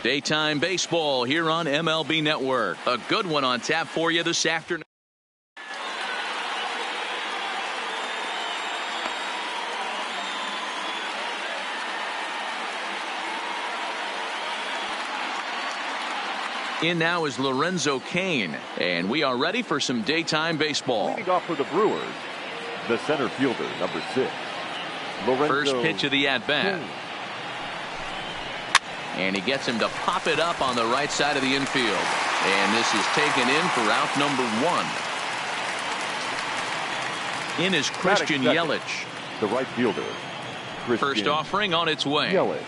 Daytime baseball here on MLB Network. A good one on tap for you this afternoon. In now is Lorenzo Cain, and we are ready for some daytime baseball. Leading off for the Brewers, the center fielder, number 6, Lorenzo. First pitch of the at-bat. And he gets him to pop it up on the right side of the infield. And this is taken in for out number 1. In is Christian Yelich. The right fielder. First offering on its way. Yelich.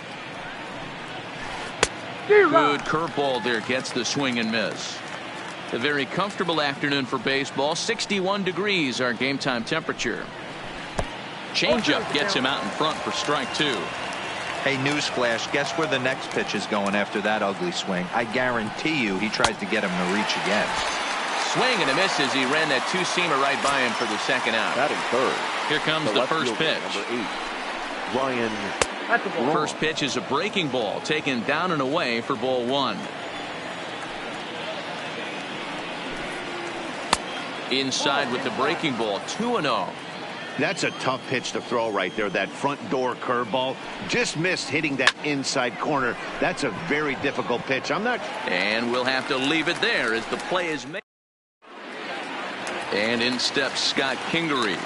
Good curveball there, gets the swing and miss. A very comfortable afternoon for baseball. 61 degrees our game time temperature. Changeup gets him out in front for strike 2. Hey, newsflash, guess where the next pitch is going after that ugly swing? I guarantee you he tries to get him to reach again. Swing and a miss as he ran that two-seamer right by him for the second out. Batting third. Here comes the first pitch. Number 8, Ryan. First pitch is a breaking ball taken down and away for ball 1. Inside with the breaking ball, 2-0. That's a tough pitch to throw right there. That front door curveball just missed hitting that inside corner. That's a very difficult pitch. And we'll have to leave it there as the play is made. And in steps Scott Kingery.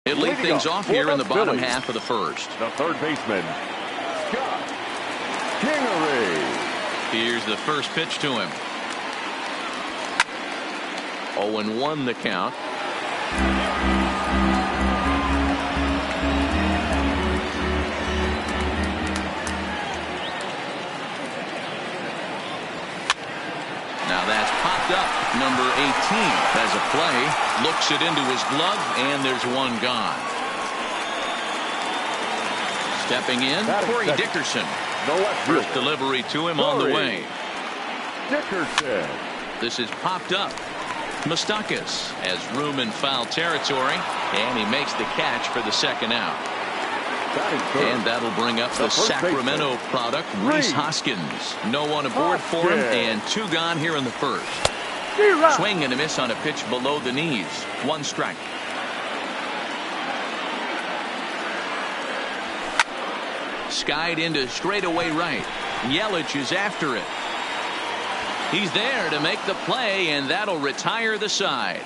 It leads things off here in the bottom half of the first. The third baseman, Scott Kingery. Here's the first pitch to him. 0-1 the count. Now that's popped up. Number 18 has a play. Looks it into his glove, and there's one gone. Stepping in, Corey Dickerson. First delivery to him on the way. Dickerson. This is popped up. Moustakas has room in foul territory, and he makes the catch for the second out. And that'll bring up the Sacramento product, Rhys Hoskins. No one aboard for him, and 2 gone here in the first. Swing and a miss on a pitch below the knees. 1 strike. Skied into straightaway right. Yelich is after it. He's there to make the play, and that'll retire the side.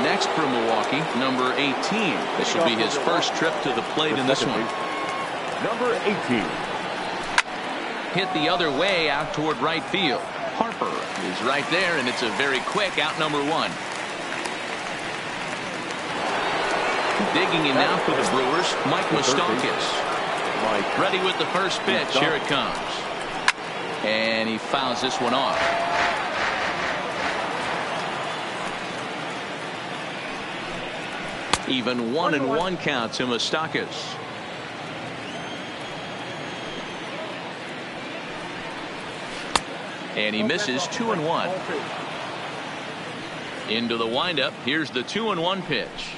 Next for Milwaukee, number 18. This will be his first trip to the plate in this one. Number 18. Hit the other way out toward right field. Harper is right there, and it's a very quick out number 1. Digging in now for the Brewers, Mike Moustakas. Ready with the first pitch. Here it comes. And he fouls this one off. Even 1-1 count to Moustakas. And he misses 2-1. Into the windup. Here's the 2-1 pitch.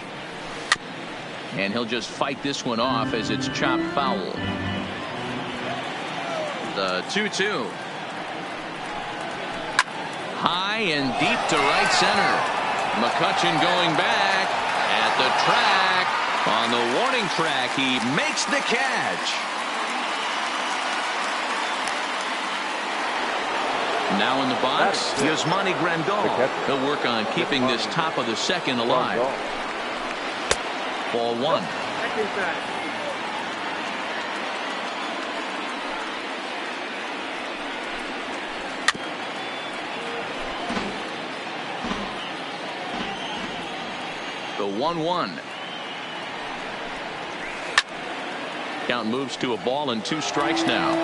And he'll just fight this one off as it's chopped foul. The 2-2. High and deep to right center. McCutchen going back at the track. On the warning track, he makes the catch. Now in the box, Yasmani Grandal. He'll work on keeping this top of the second alive. Ball 1. The 1-1. Count moves to a ball and 2 strikes now.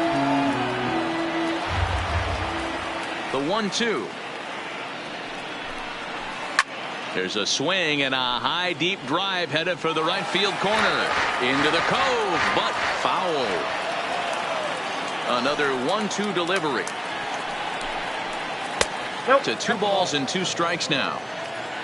The 1-2. There's a swing and a high deep drive headed for the right field corner. Into the cove, but foul. Another 1-2 delivery. To 2 balls and 2 strikes now.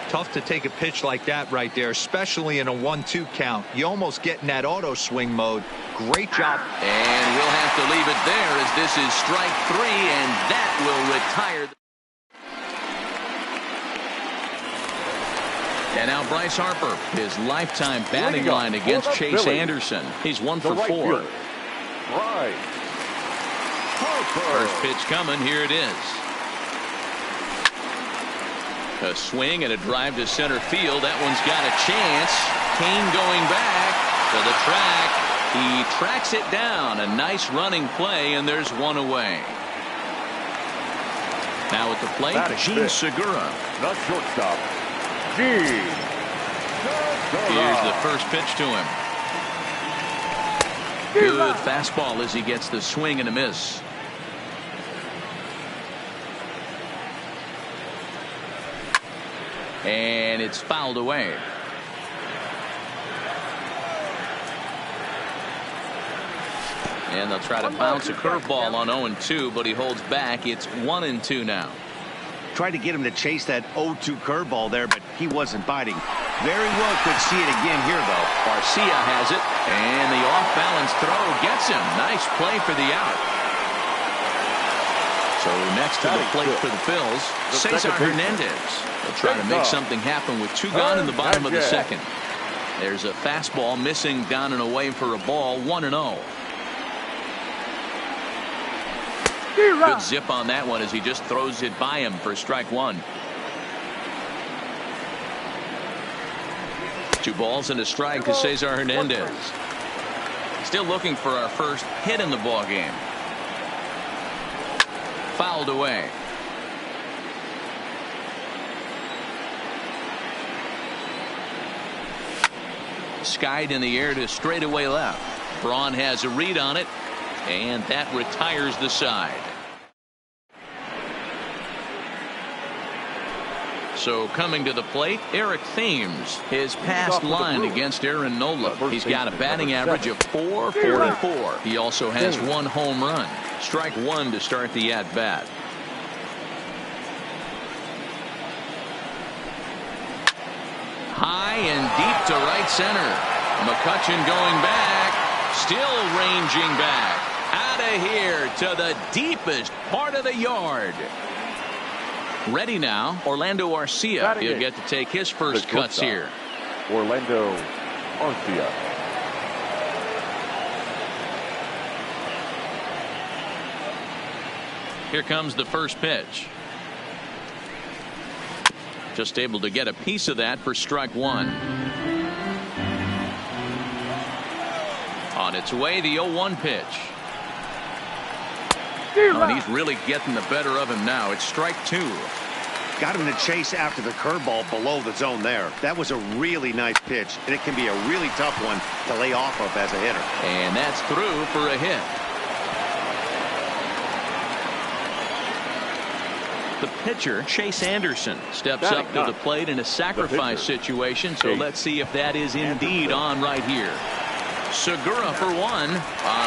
Tough to take a pitch like that right there, especially in a 1-2 count. You almost get in that auto swing mode. Great job. And we'll have to leave it there as this is strike 3, and that will retire. And now Bryce Harper, his lifetime batting line against Chase Anderson. He's 1 for 4. Bryce Harper. First pitch coming. Here it is. A swing and a drive to center field. That one's got a chance. Kane going back to the track. He tracks it down. A nice running play, and there's 1 away. Now at the plate, Gene Segura. The shortstop, Gene Segura. Here's the first pitch to him. Good fastball as he gets the swing and a miss. And it's fouled away. And they'll try to bounce a curveball on 0-2, but he holds back. It's 1-2 now. Tried to get him to chase that 0-2 curveball there, but he wasn't biting. Very well could see it again here, though. Garcia has it, and the off-balance throw gets him. Nice play for the out. So next to the plate for the Phils, Cesar Hernandez. They'll try to make something happen with 2 gone in the bottom of the second. There's a fastball missing down and away for a ball, 1-0. Good zip on that one as he just throws it by him for strike 1. 2 balls and a strike to Cesar Hernandez. Still looking for our first hit in the ball game. Fouled away. Skied in the air to straightaway left. Braun has a read on it, and that retires the side. So coming to the plate, Eric Thames, his past line against Aaron Nola. He's got a batting average of .444. He also has 1 home run. Strike 1 to start the at-bat. High and deep to right center. McCutchen going back. Still ranging back. Out of here to the deepest part of the yard. Ready now, Orlando Arcia. He'll get to take his first cuts here. Orlando Arcia. Here comes the first pitch. Just able to get a piece of that for strike 1. On its way, the 0-1 pitch. Oh, and he's really getting the better of him now. It's strike 2. Got him to chase after the curveball below the zone there. That was a really nice pitch, and it can be a really tough one to lay off of as a hitter. And that's through for a hit. The pitcher, Chase Anderson, steps up to the plate in a sacrifice situation, so let's see if that is indeed on right here. Segura for 1 on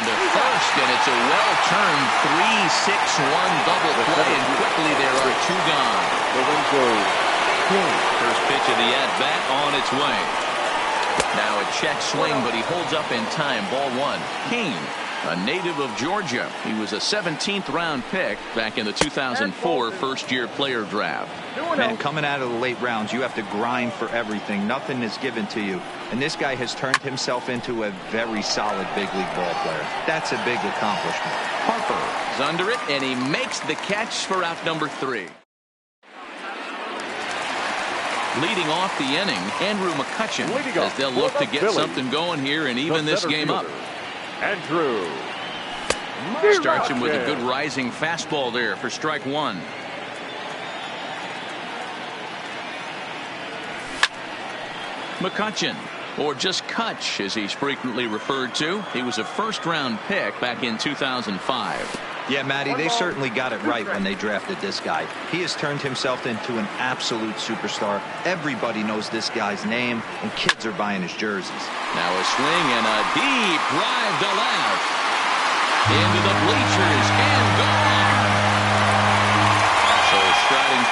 to first, and it's a well-turned 3-6-1 double play, and quickly there are 2 gone. First pitch of the at-bat on its way. Now a check swing, but he holds up in time. Ball 1. Kane, a native of Georgia. He was a 17th round pick back in the 2004 first-year player draft. Man, coming out of the late rounds, you have to grind for everything. Nothing is given to you. And this guy has turned himself into a very solid big league ball player. That's a big accomplishment. Harper is under it, and he makes the catch for out number 3. Leading off the inning, Andrew McCutchen, as they'll look to get something going here and even this game up. Andrew starts him with a good rising fastball there for strike 1. McCutchen, or just Kutch as he's frequently referred to. He was a first-round pick back in 2005. Yeah, Matty, they certainly got it right when they drafted this guy. He has turned himself into an absolute superstar. Everybody knows this guy's name, and kids are buying his jerseys. Now a swing and a deep drive to left. Into the bleachers and gone. So striding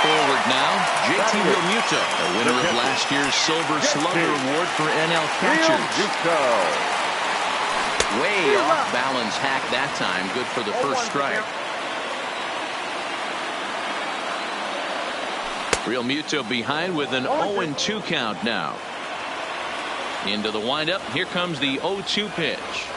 now, JT Realmuto, the winner of last year's Silver Slugger Award for NL catchers. Way off balance hack that time. Good for the first strike. Realmuto behind with an 0-2 count now. Into the windup. Here comes the 0-2 pitch.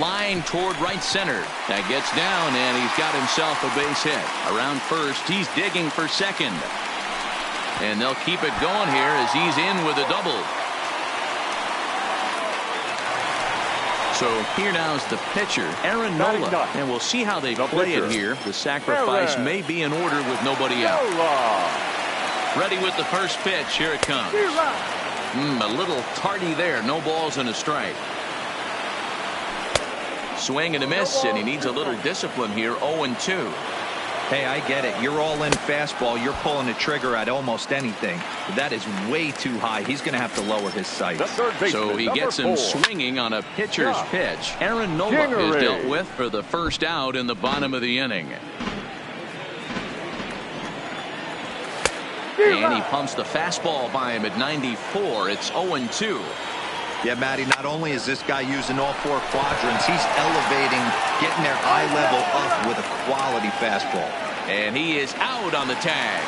Line toward right center. That gets down, and he's got himself a base hit. Around first, he's digging for second. And they'll keep it going here as he's in with a double. So here now is the pitcher, Aaron Nola. And we'll see how they play it here. The sacrifice may be in order with nobody out. Ready with the first pitch. Here it comes. A little tardy there. No balls and a strike. Swing and a miss, and he needs a little discipline here. 0-2. Hey, I get it. You're all in fastball. You're pulling the trigger at almost anything. But that is way too high. He's going to have to lower his sights. So he gets him swinging on a pitcher's pitch. Aaron Nola is dealt with for the first out in the bottom of the inning. And he pumps the fastball by him at 94. It's 0-2. Yeah, Matty, not only is this guy using all four quadrants, he's elevating, getting their eye level up with a quality fastball. And he is out on the tag.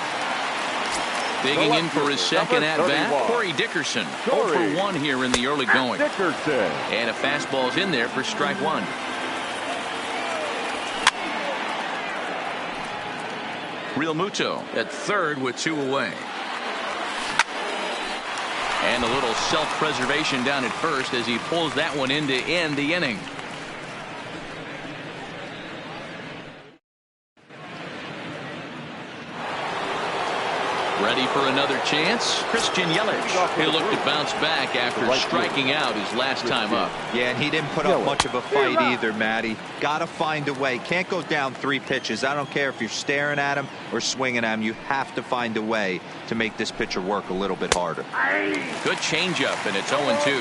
Digging in for his second at-bat, Corey Dickerson. 0 for 1 here in the early going. And a fastball's in there for strike one. Realmuto at third with 2 away. And a little self-preservation down at first as he pulls that one in to end the inning. Ready for another chance? Christian Yelich. He'll look to bounce back after striking out his last time up. Yeah, and he didn't put up much of a fight either, Matty. Got to find a way. Can't go down 3 pitches. I don't care if you're staring at him or swinging at him. You have to find a way to make this pitcher work a little bit harder. Good changeup, and it's 0-2.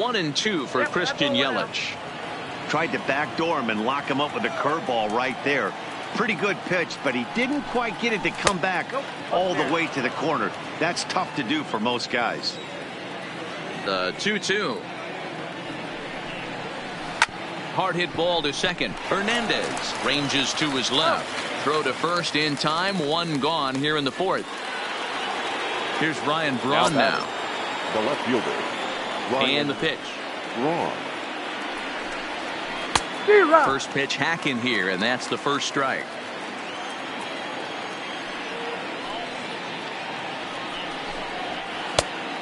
One and two for Christian Yelich. Tried to backdoor him and lock him up with a curveball right there. Pretty good pitch, but he didn't quite get it to come back all the way to the corner. That's tough to do for most guys. The 2-2. Hard hit ball to second. Hernandez ranges to his left. Throw to first in time. 1 gone here in the 4th. Here's Ryan Braun now. The left fielder. And the pitch. Braun. First pitch hacking here, and that's the first strike.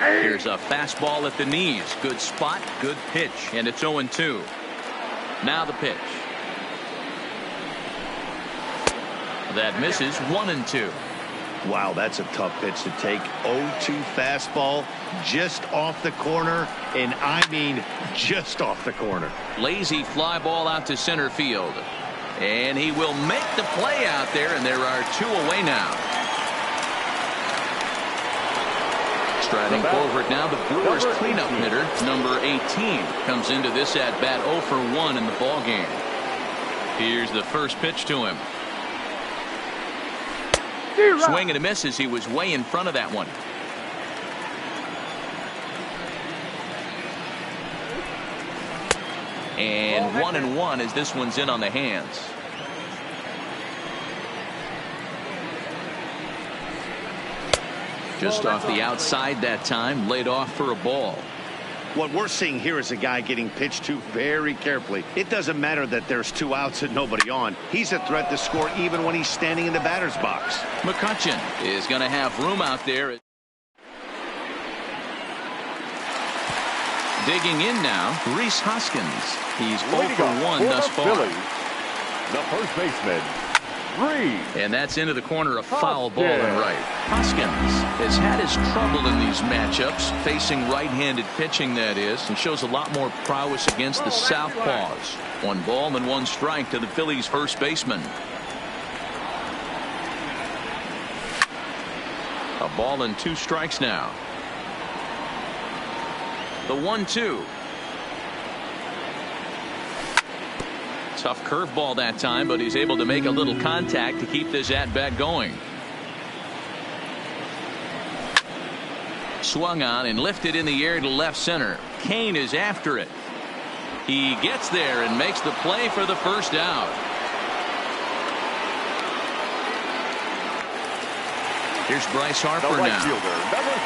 Here's a fastball at the knees. Good spot, good pitch, and it's 0-2. Now the pitch. That misses. 1-2. Wow, that's a tough pitch to take. 0-2 fastball just off the corner, and I mean just off the corner. Lazy fly ball out to center field. And he will make the play out there, and there are 2 away now. Striding forward now, the Brewers cleanup hitter, number 18, comes into this at-bat 0 for 1 in the ballgame. Here's the first pitch to him. Swing and a miss as he was way in front of that one. And 1-1 as this one's in on the hands. Just off the outside that time, laid off for a ball. What we're seeing here is a guy getting pitched to very carefully. It doesn't matter that there's 2 outs and nobody on. He's a threat to score even when he's standing in the batter's box. McCutchen is going to have room out there. Digging in now, Rhys Hoskins. He's 0 for 1 thus far. The first baseman, Rhys. And that's into the corner, a foul ball and right. Hoskins has had his trouble in these matchups, facing right-handed pitching, that is, and shows a lot more prowess against the southpaws. 1 ball and 1 strike to the Phillies' first baseman. A ball and 2 strikes now. The 1-2. Tough curveball that time, but he's able to make a little contact to keep this at-bat going. Swung on and lifted in the air to left center. Kane is after it. He gets there and makes the play for the first out. Here's Bryce Harper The right now. fielder, number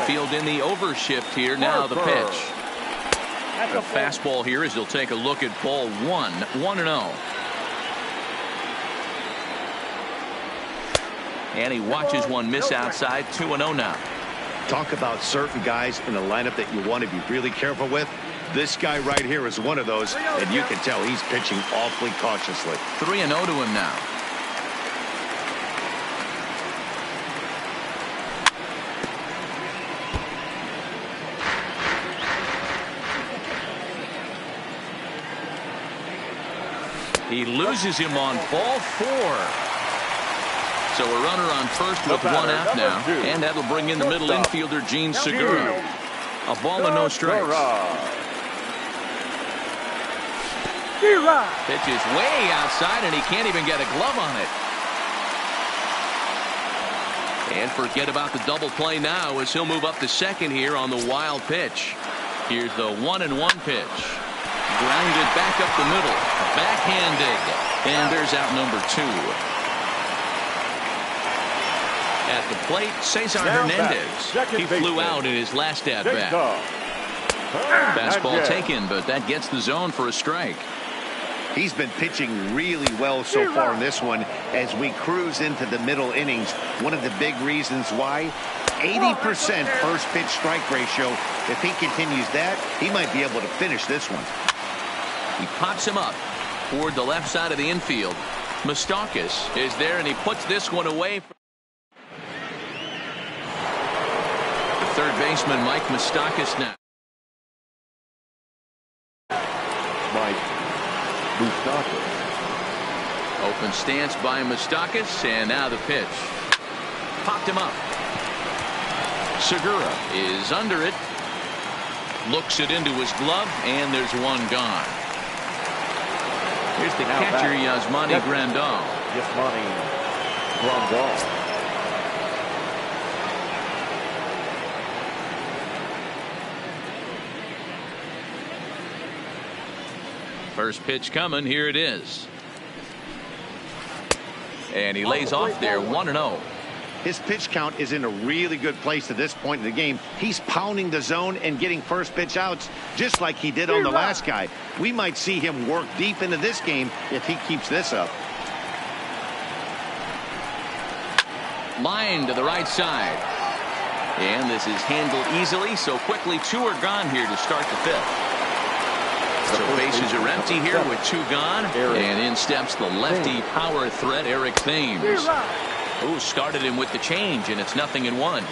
3. Infield in the overshift here. Now the pitch. A fastball here as he'll take a look at ball 1. 1-0. And he watches one miss outside. 2-0 now. Talk about certain guys in the lineup that you want to be really careful with. This guy right here is one of those, and you can tell he's pitching awfully cautiously. 3-0 to him now. He loses him on ball 4. So a runner on first with one out now. And that'll bring in the middle infielder, Gene Segura. A ball and no strikes. Pitch is way outside, and he can't even get a glove on it. And forget about the double play now as he'll move up to second here on the wild pitch. Here's the 1-1 pitch. Grounded back up the middle. Backhanded. And there's out number 2. At the plate, Cesar Hernandez. He flew out in his last at-bat. Fastball taken, but that gets the zone for a strike. He's been pitching really well so far in this one as we cruise into the middle innings. One of the big reasons why, 80% first pitch strike ratio. If he continues that, he might be able to finish this one. He pops him up toward the left side of the infield. Moustakas is there, and he puts this one away. The third baseman, Mike Moustakas now. Open stance by Moustakas, and now the pitch. Popped him up. Segura is under it. Looks it into his glove, and there's one gone. Here's the catcher, Yasmani Grandal. Yasmani Grandal. First pitch coming. Here it is. And he lays off there. 1-0. His pitch count is in a really good place at this point in the game. He's pounding the zone and getting first pitch outs just like he did on the last guy. We might see him work deep into this game if he keeps this up. Line to the right side. And this is handled easily, so quickly 2 are gone here to start the 5th. So bases are empty here with 2 gone. And in steps the lefty power threat, Eric Thames. Who started him with the change, and it's 0-1.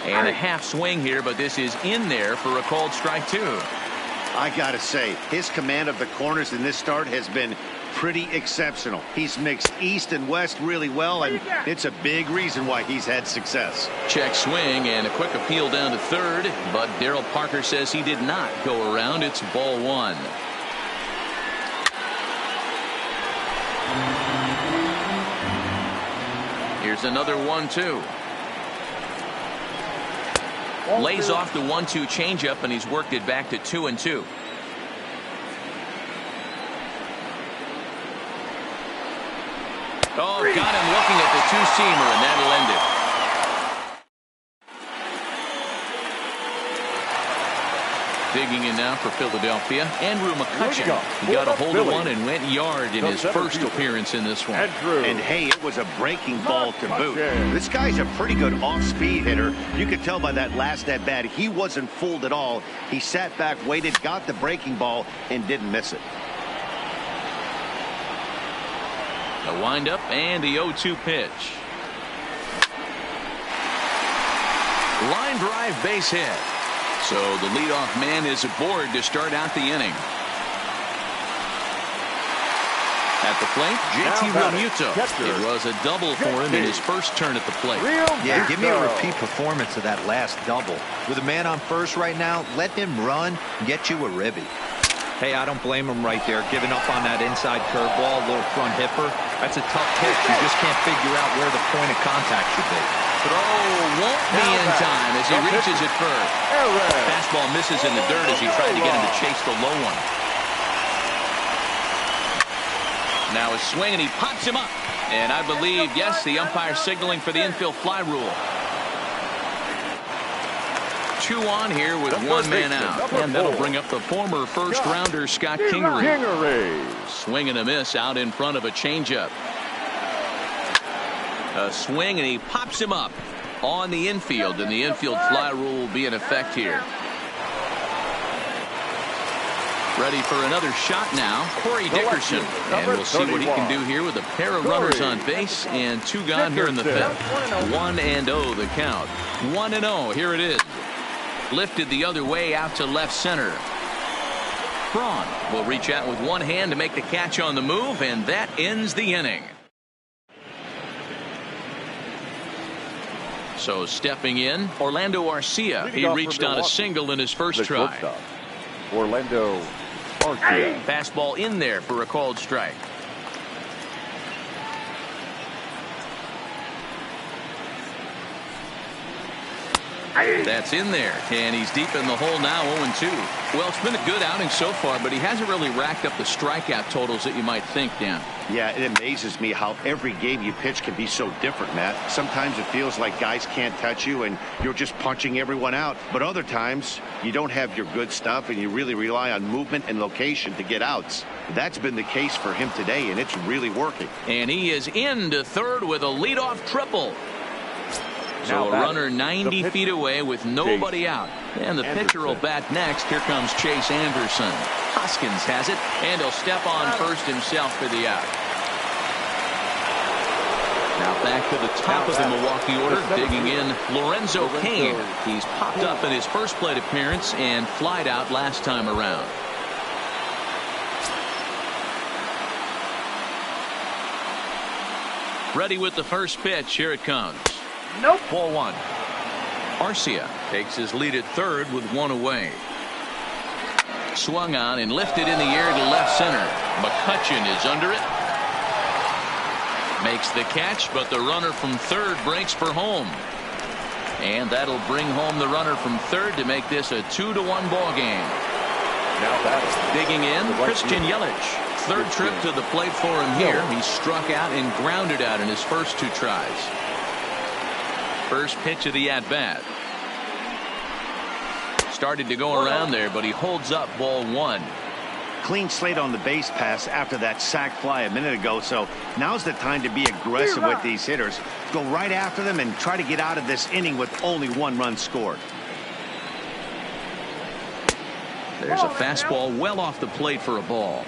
And a half swing here, but this is in there for a called strike 2. I gotta say, his command of the corners in this start has been pretty exceptional. He's mixed east and west really well, and it's a big reason why he's had success. Check swing and a quick appeal down to third, but Darryl Parker says he did not go around. It's ball 1. Here's another 1-2. Lays off the 1-2 changeup, and he's worked it back to 2-2. Oh, got him looking at the 2-seamer, and that'll end it. Digging in now for Philadelphia, Andrew McCutcheon. He got a hold of one and went yard in his first appearance in this one. And hey, it was a breaking ball to boot. This guy's a pretty good off-speed hitter. You could tell by that last at-bat he wasn't fooled at all. He sat back, waited, got the breaking ball, and didn't miss it. The windup and the 0-2 pitch. Line drive, base hit. So the leadoff man is aboard to start out the inning. At the plate, JT Realmuto. It was a double for him in his first turn at the plate. Yeah, give me a repeat performance of that last double. With a man on first right now, let him run and get you a ribby. Hey, I don't blame him right there, giving up on that inside curveball, little front hipper. That's a tough pitch. You just can't figure out where the point of contact should be. Throw won't be in time as he reaches it first. Fastball misses in the dirt as he tried to get him to chase the low one. Now a swing, and he pops him up. And I believe, yes, the umpire signaling for the infield fly rule. 2 on here with 1 man out. And that'll bring up the former first-rounder Scott Kingery. Swing and a miss out in front of a changeup. A swing, and he pops him up on the infield. And the infield fly rule will be in effect here. Ready for another shot now, Corey Dickerson. And we'll see what he can do here with a pair of runners on base and 2 gone here in the 5th. 1-0 the count. 1-0, here it is. Lifted the other way out to left center. Braun will reach out with one hand to make the catch on the move, and that ends the inning. So stepping in, Orlando Arcia. He reached on a single in his first try. Orlando Arcia. Fastball in there for a called strike. That's in there, and he's deep in the hole now, 0-2. Well, it's been a good outing so far, but he hasn't really racked up the strikeout totals that you might think, Dan. Yeah, it amazes me how every game you pitch can be so different, Matt. Sometimes it feels like guys can't touch you and you're just punching everyone out. But other times you don't have your good stuff and you really rely on movement and location to get outs. That's been the case for him today, and it's really working. And he is into third with a leadoff triple. So a runner 90 feet away with nobody out. And the pitcher will bat next. Here comes Chase Anderson. Hoskins has it, and he'll step on first himself for the out. Now back to the top of the Milwaukee order, digging in Lorenzo Cain. He's popped up in his first plate appearance and flied out last time around. Ready with the first pitch. Here it comes. Nope. Ball 1. Arcia takes his lead at third with 1 away. Swung on and lifted in the air to left center. McCutchen is under it. Makes the catch, but the runner from third breaks for home. And that'll bring home the runner from third to make this a 2-1 ball game. Now digging in, Christian Yelich. Third trip to the plate for him here. He struck out and grounded out in his first 2 tries. First pitch of the at-bat. Started to go around there, but he holds up ball 1. Clean slate on the base pass after that sac fly a minute ago, so now's the time to be aggressive with these hitters. Go right after them and try to get out of this inning with only 1 run scored. There's a fastball well off the plate for a ball.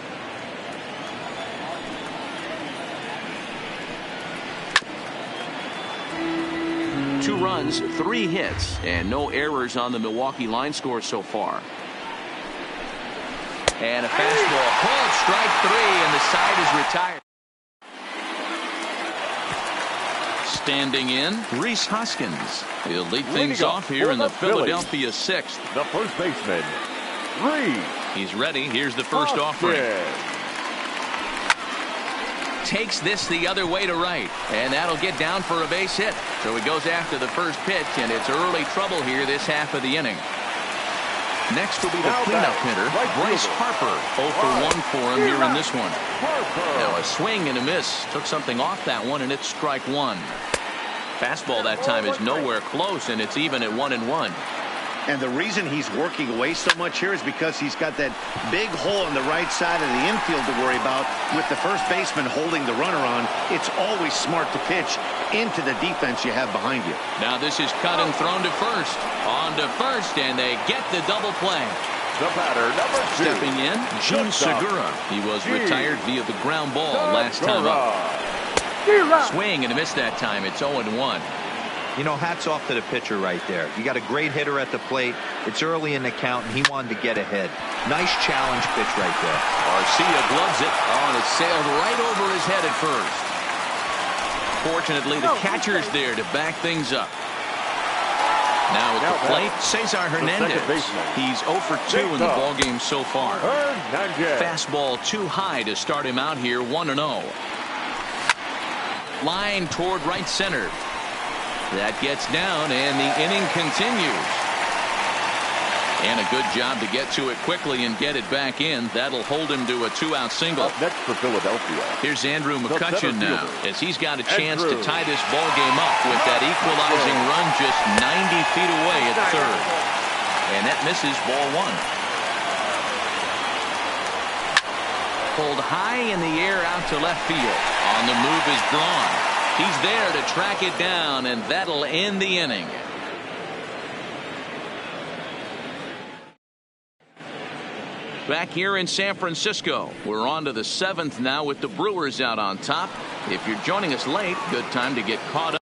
Two runs, 3 hits, and no errors on the Milwaukee line score so far. And a fastball called strike 3, and the side is retired. Standing in, Rhys Hoskins. He'll lead things off here in the Philadelphia 6th. The first baseman, Rhys. He's ready. Here's the first offering. Takes this the other way to right, and that'll get down for a base hit. So he goes after the first pitch, and it's early trouble here this half of the inning. Next will be the cleanup hitter, Bryce Harper. 0 for 1 for him here in this one. Now a swing and a miss. Took something off that one, and it's strike 1. Fastball that time is nowhere close, and it's even at 1-1. And the reason he's working away so much here is because he's got that big hole on the right side of the infield to worry about. With the first baseman holding the runner on, it's always smart to pitch into the defense you have behind you. Now this is cut and thrown to first. On to first, and they get the double play. The batter, number 2. Stepping in, Jun Segura. He was retired via the ground ball last time up. Swing and a miss that time. It's 0-1. You know, hats off to the pitcher right there. You got a great hitter at the plate. It's early in the count, and he wanted to get ahead. Nice challenge pitch right there. Garcia gloves it. Oh, and it sailed right over his head at first. Fortunately, the catcher's there to back things up. Now at the plate, Cesar Hernandez. He's 0 for 2 in the ballgame so far. Fastball too high to start him out here, 1-0. Line toward right center. That gets down, and the inning continues. And a good job to get to it quickly and get it back in. That'll hold him to a 2-out single. Up next for Philadelphia. Here's Andrew McCutchen now, as he's got a chance to tie this ball game up with that equalizing run just 90 feet away at third. And that misses, ball 1. Pulled high in the air out to left field. On the move is Braun. He's there to track it down, and that'll end the inning. Back here in San Francisco, we're on to the 7th now with the Brewers out on top. If you're joining us late, good time to get caught up.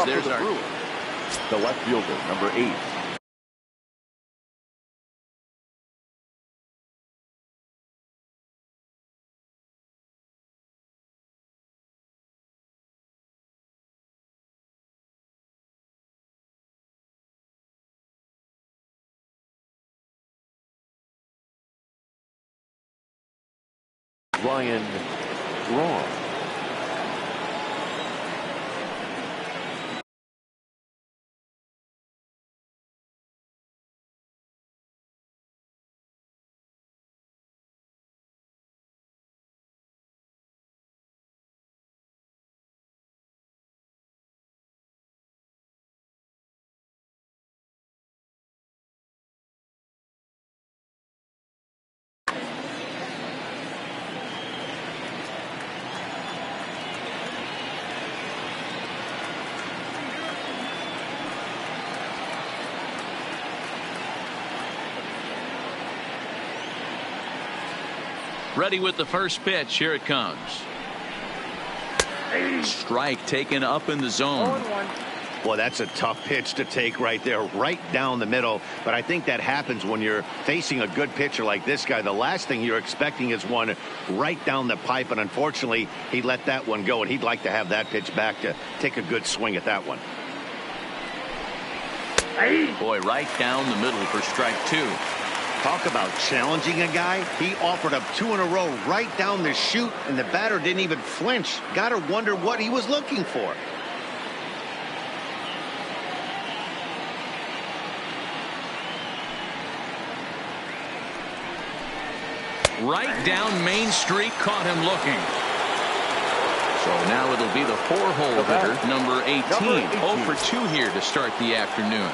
There's our the left fielder, number 8. Ryan Braun. Ready with the first pitch. Here it comes. Strike taken up in the zone. Well, that's a tough pitch to take right there, right down the middle. But I think that happens when you're facing a good pitcher like this guy. The last thing you're expecting is one right down the pipe, and unfortunately, he let that one go, and he'd like to have that pitch back to take a good swing at that one. Boy, right down the middle for strike 2. Talk about challenging a guy. He offered up 2 in a row right down the chute, and the batter didn't even flinch. Gotta wonder what he was looking for. Right down Main Street, caught him looking. So now it'll be the 4-hole hitter, number 18. 0 for 2 here to start the afternoon.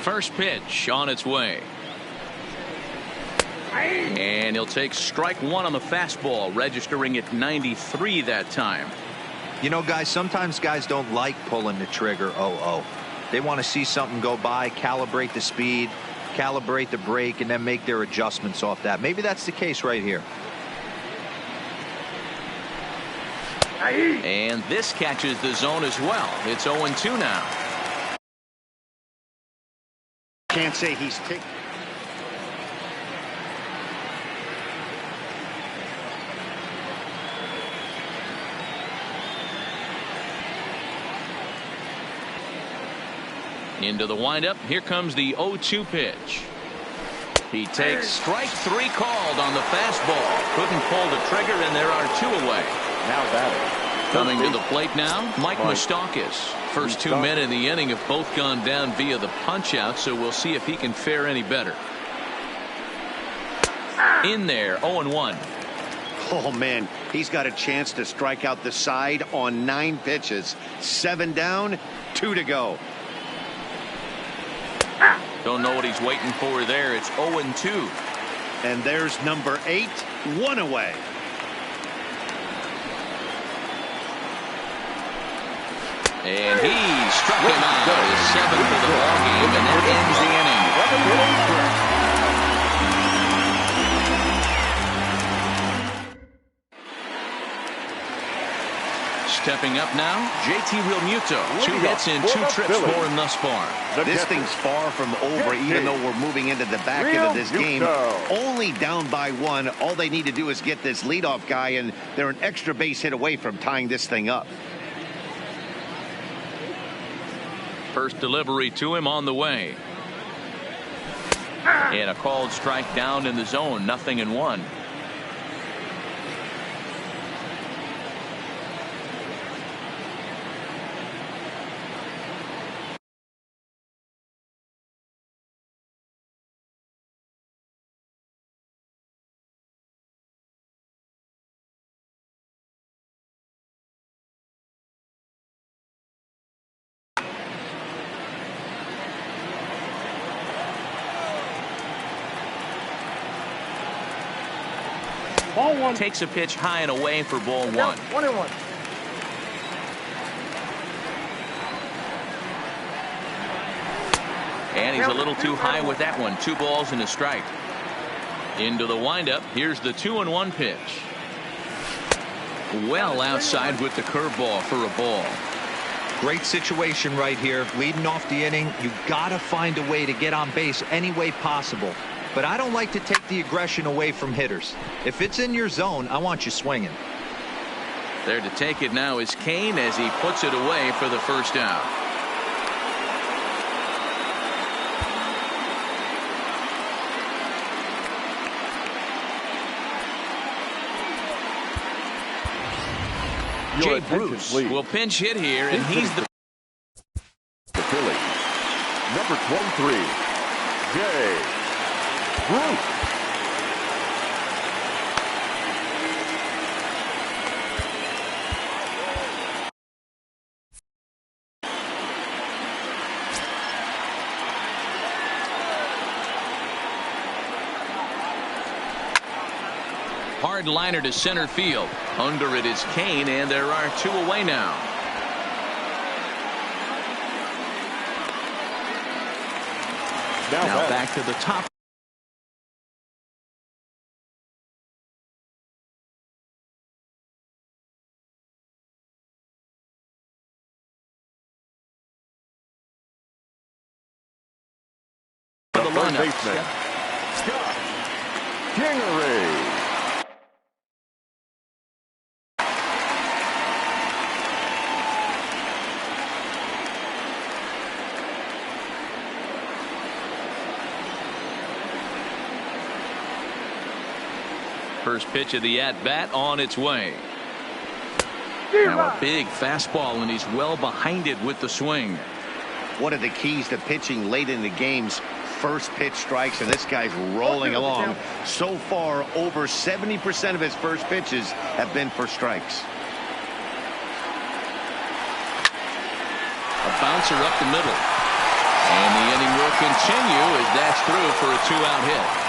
First pitch on its way. And he'll take strike 1 on the fastball, registering at 93 that time. You know, guys, sometimes guys don't like pulling the trigger 0-0. They want to see something go by, calibrate the speed, calibrate the brake, and then make their adjustments off that. Maybe that's the case right here. And this catches the zone as well. It's 0-2 now. Can't say he's taking. Into the windup. Here comes the 0-2 pitch. He takes strike 3 called on the fastball. Couldn't pull the trigger, and there are 2 away. Now batting. Coming to the plate now, Mike Moustakas. First 2 men in the inning have both gone down via the punch-out, so we'll see if he can fare any better. In there, 0-1. Oh, man, he's got a chance to strike out the side on 9 pitches. 7 down, 2 to go. Don't know what he's waiting for there. It's 0-2. And there's number 8, 1 away. And he struck him out. His 7th for the ballgame, and that ends the inning. Stepping up now, JT Realmuto. 2 hits and 2 trips for him thus far. This thing's far from over, even though we're moving into the back end of this game. Only down by 1. All they need to do is get this leadoff guy, and they're an extra base hit away from tying this thing up. First delivery to him on the way. And a called strike down in the zone. 0-1. Ball 1. Takes a pitch high and away for ball 1. 1-1. And he's a little too high with that one. 2 balls and a strike. Into the windup. Here's the 2-1 pitch. Well outside with the curveball for a ball. Great situation right here. Leading off the inning, you gotta find a way to get on base any way possible. But I don't like to take the aggression away from hitters. If it's in your zone, I want you swinging. There to take it now is Kane as he puts it away for the first out. Jay Bruce will pinch hit here, and he's the Philly. Number 23, Jay Bruce. hard liner to center field. Under it is Kane, and there are 2 away now. Now back to the top. The lineup. Kingery. First pitch of the at-bat on its way. Now a big fastball, and he's well behind it with the swing. One of the keys to pitching late in the games, first pitch strikes, and this guy's rolling along. So far, over 70% of his first pitches have been for strikes. A bouncer up the middle. And the inning will continue as that's through for a 2-out hit.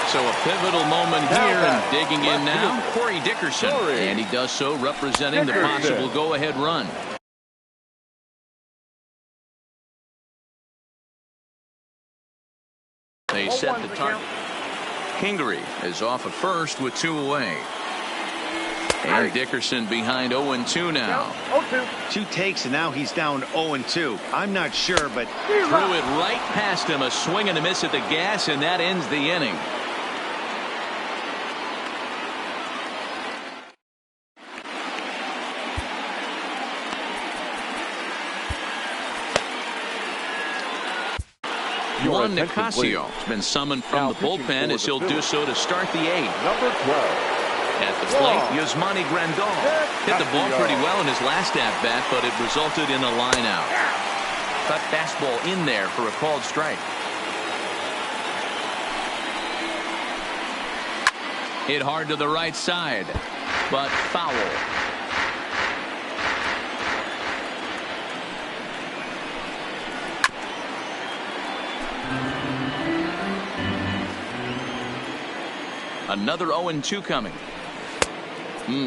So a pivotal moment here, and digging in now, Corey Dickerson. And he does so representing the possible go-ahead run. They set the target. Kingery is off at first with 2 away. And Dickerson behind 0-2 now. 2 takes, and now he's down 0-2. I'm not sure, but threw it right past him. A swing and a miss at the gas, and that ends the inning. Juan Nicasio has been summoned from the bullpen as he'll do so to start the 8th. Number 12. At the plate, Yasmani Grandal hit the ball pretty well in his last at-bat, but it resulted in a line-out. Cut fastball in there for a called strike. Hit hard to the right side, but foul. Another 0-2 coming.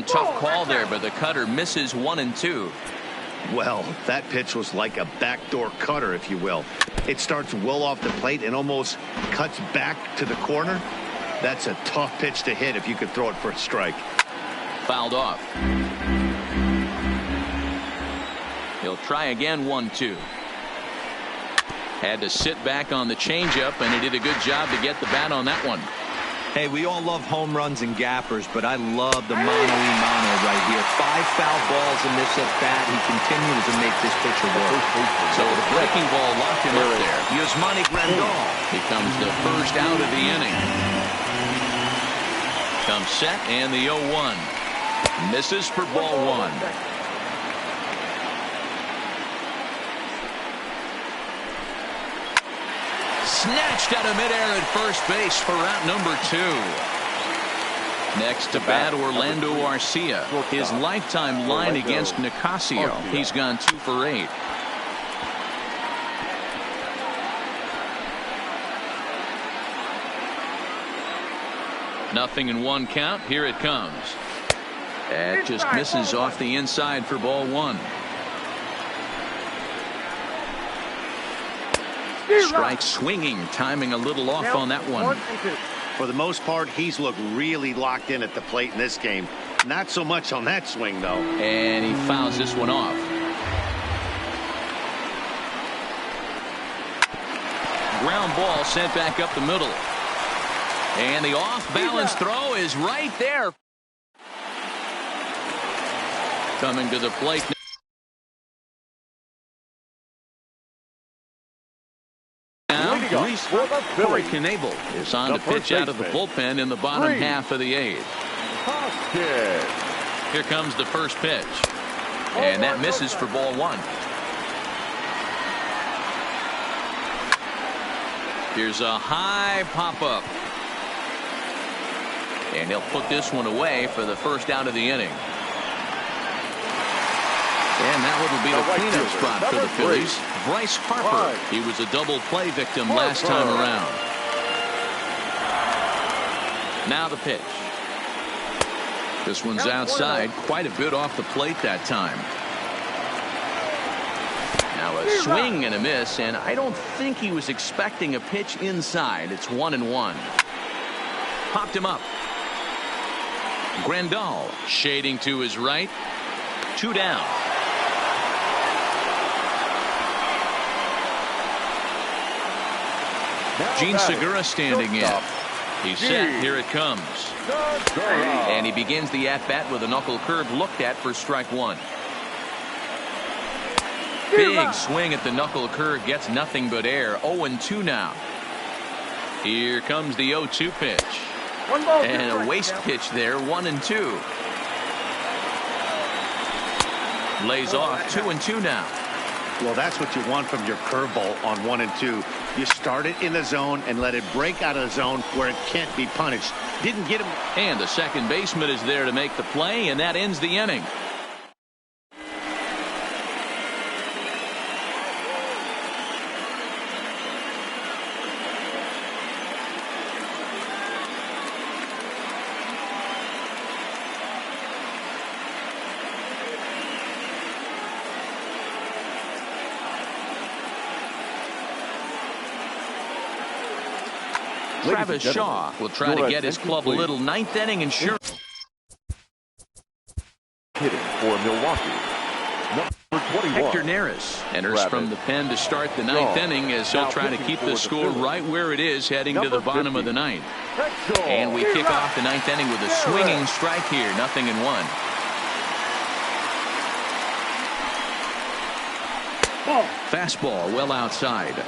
Tough call there, but the cutter misses 1-2. Well, that pitch was like a backdoor cutter, if you will. It starts well off the plate and almost cuts back to the corner. That's a tough pitch to hit if you could throw it for a strike. Fouled off. He'll try again, 1-2. Had to sit back on the changeup, and he did a good job to get the bat on that one. Hey, we all love home runs and gappers, but I love the mano-a-mano right here. 5 foul balls in this at-bat. He continues to make this pitcher work. So the breaking ball locked him up there. Yasmani Grandal becomes the first out of the inning. Comes set, and the 0-1. Misses for ball 1. Snatched out of midair at first base for out number 2. Next to bat, Orlando Arcia. His lifetime line against Nicasio. He's gone 2 for 8. Nothing in 1 count. Here it comes. That just misses off the inside for ball 1. Strike swinging, timing a little off on that one. For the most part, he's looked really locked in at the plate in this game. Not so much on that swing, though. And he fouls this one off. Ground ball sent back up the middle. And the off-balance throw is right there. Coming to the plate. Corey Knebel is on to pitch out of the bullpen in the bottom half of the 8th. Here comes the first pitch. And that misses for ball 1. Here's a high pop-up. And he'll put this one away for the first out of the inning. And that will be the cleanup spot for the Phillies. Bryce Harper. He was a double play victim last time around. Now the pitch. This one's outside, quite a bit off the plate that time. Now a swing and a miss, and I don't think he was expecting a pitch inside. It's 1-1. Popped him up. Grandal shading to his right. 2 down. Gene Segura standing in. He's set. Here it comes. And he begins the at-bat with a knuckle curve looked at for strike 1. Big swing at the knuckle curve, gets nothing but air. 0-2 now. Here comes the 0-2 pitch. And a waste pitch there. 1-2. Lays off. 2-2 now. Well, that's what you want from your curveball on 1 and 2. You start it in the zone and let it break out of the zone where it can't be punished. Didn't get him. And the second baseman is there to make the play, and that ends the inning. Travis Shaw will try to get his club a little ninth inning insurance. Hitting for Milwaukee, number 21. Hector Neris enters from the pen to start the ninth inning as he'll try to keep the score right where it is heading to the bottom of the ninth. And we kick off the ninth inning with a swinging strike here. 0-1. Fastball well outside.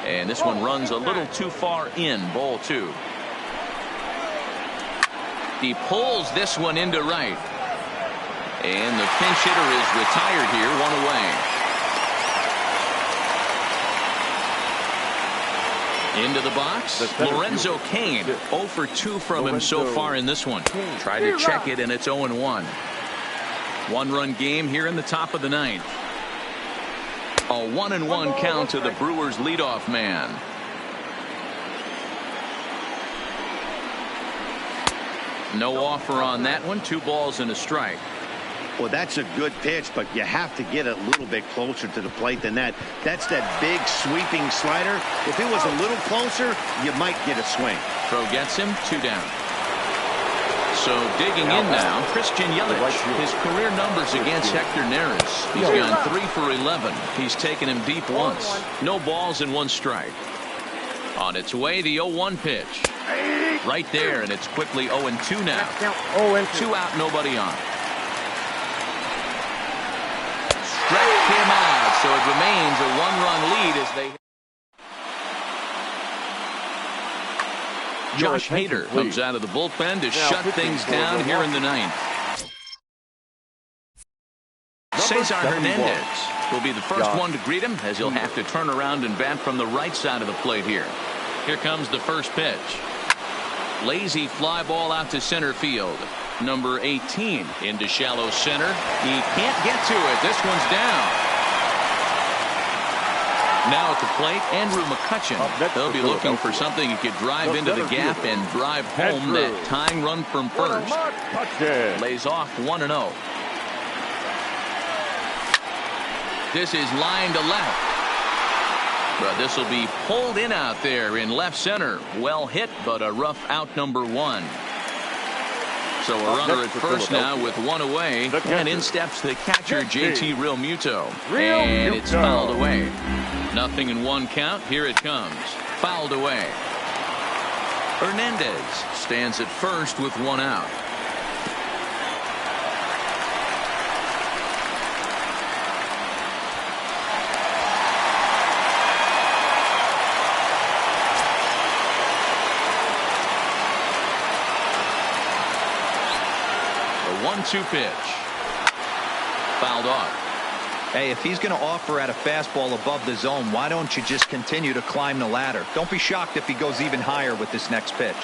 And this one runs a little too far in. Ball 2. He pulls this one into right. And the pinch hitter is retired here. 1 away. Into the box. Lorenzo Cain. 0 for 2 from him so far in this one. Try to check it, and it's 0-1. 1-run game here in the top of the ninth. A 1-1 count to the Brewers leadoff man. No offer on that one. 2 balls and a strike. Well, that's a good pitch, but you have to get a little bit closer to the plate than that. That's that big sweeping slider. If it was a little closer, you might get a swing. Throw gets him. 2 down. So digging in now, Christian Yelich. His career numbers against Hector Neris. He's gone 3 for 11. He's taken him deep once. No balls and 1 strike. On its way, the 0-1 pitch. Right there, and it's quickly 0-2 now. 2 out, nobody on. Strike him out, so it remains a 1-run lead as they... Josh Hader comes out of the bullpen to shut things down here in the ninth. Cesar Hernandez will be the first one to greet him as he'll have to turn around and bat from the right side of the plate here. Here comes the first pitch. Lazy fly ball out to center field. Number 18 into shallow center. He can't get to it. This one's down. Now at the plate, Andrew McCutchen. They'll be looking for something he could drive into the gap and drive home that tying run from first. Lays off 1-0. This is line to left. But this will be pulled in out there in left center. Well hit, but a rough out, number 1. So a runner at first now with 1 away. And in steps the catcher, JT Realmuto. And it's fouled away. 0-1 count. Here it comes. Fouled away. Hernandez stands at first with 1 out. A 1-2 pitch. Fouled off. Hey, if he's going to offer at a fastball above the zone, why don't you just continue to climb the ladder? Don't be shocked if he goes even higher with this next pitch.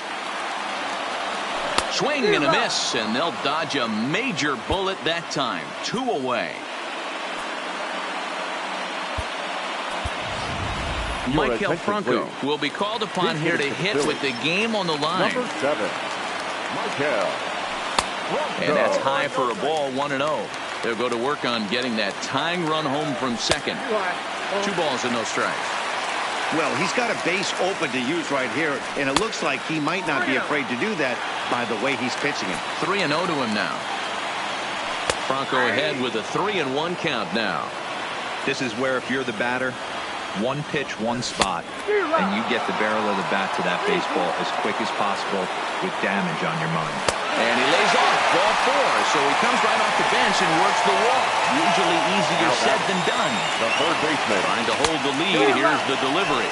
Swing and a miss, and they'll dodge a major bullet that time. 2 away. Michael Franco will be called upon here to hit with the game on the line. Number 7, Michael Franco. And that's high for a ball, 1-0. They'll go to work on getting that tying run home from second. 2 balls and no strikes. Well, he's got a base open to use right here, and it looks like he might not be afraid to do that by the way he's pitching it. 3-0 to him now. Franco ahead with a 3-1 count now. This is where if you're the batter, one pitch, one spot, and you get the barrel of the bat to that baseball as quick as possible with damage on your mind. And he lays off ball 4, so he comes right off the bench and works the walk. Usually easier said than done. The third baseman Trying to hold the lead. Here's the delivery.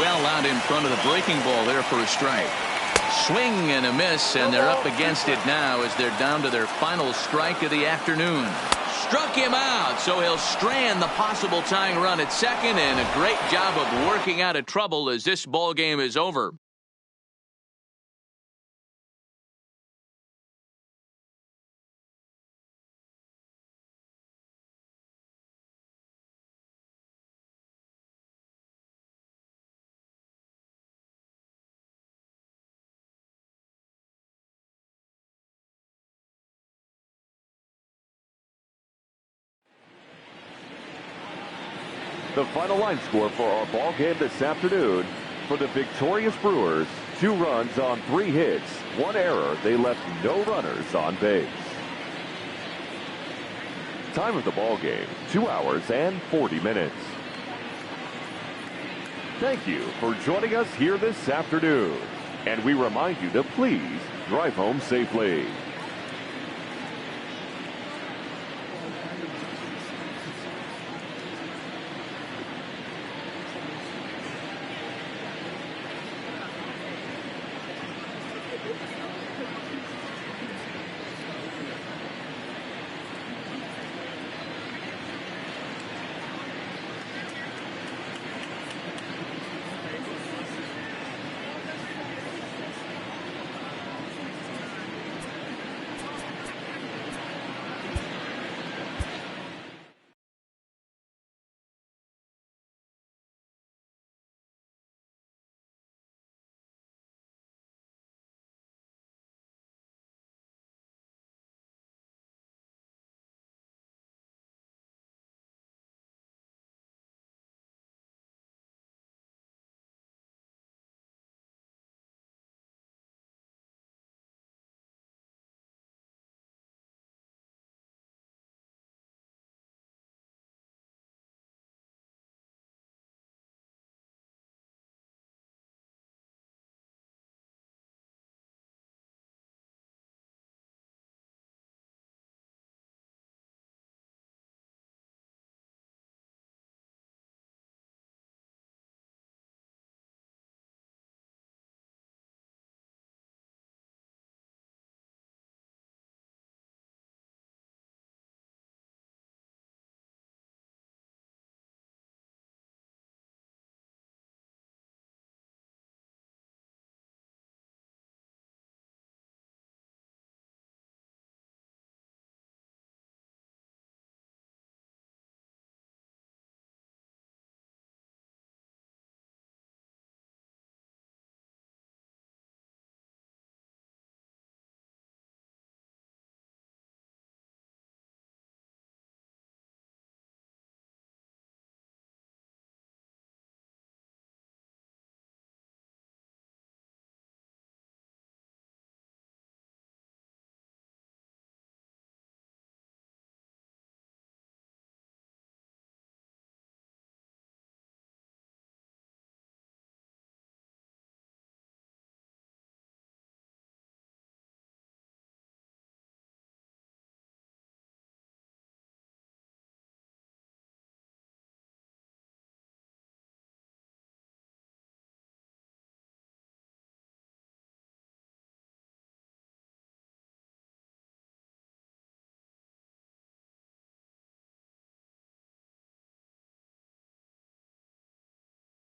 Well out in front of the breaking ball there for a strike. Swing and a miss, and they're up against it now as they're down to their final strike of the afternoon. Struck him out, so he'll strand the possible tying run at second, and a great job of working out of trouble as this ball game is over. The final line score for our ball game this afternoon: for the victorious Brewers, 2 runs on 3 hits, 1 error. They left no runners on base. Time of the ball game, 2 hours and 40 minutes. Thank you for joining us here this afternoon, and we remind you to please drive home safely.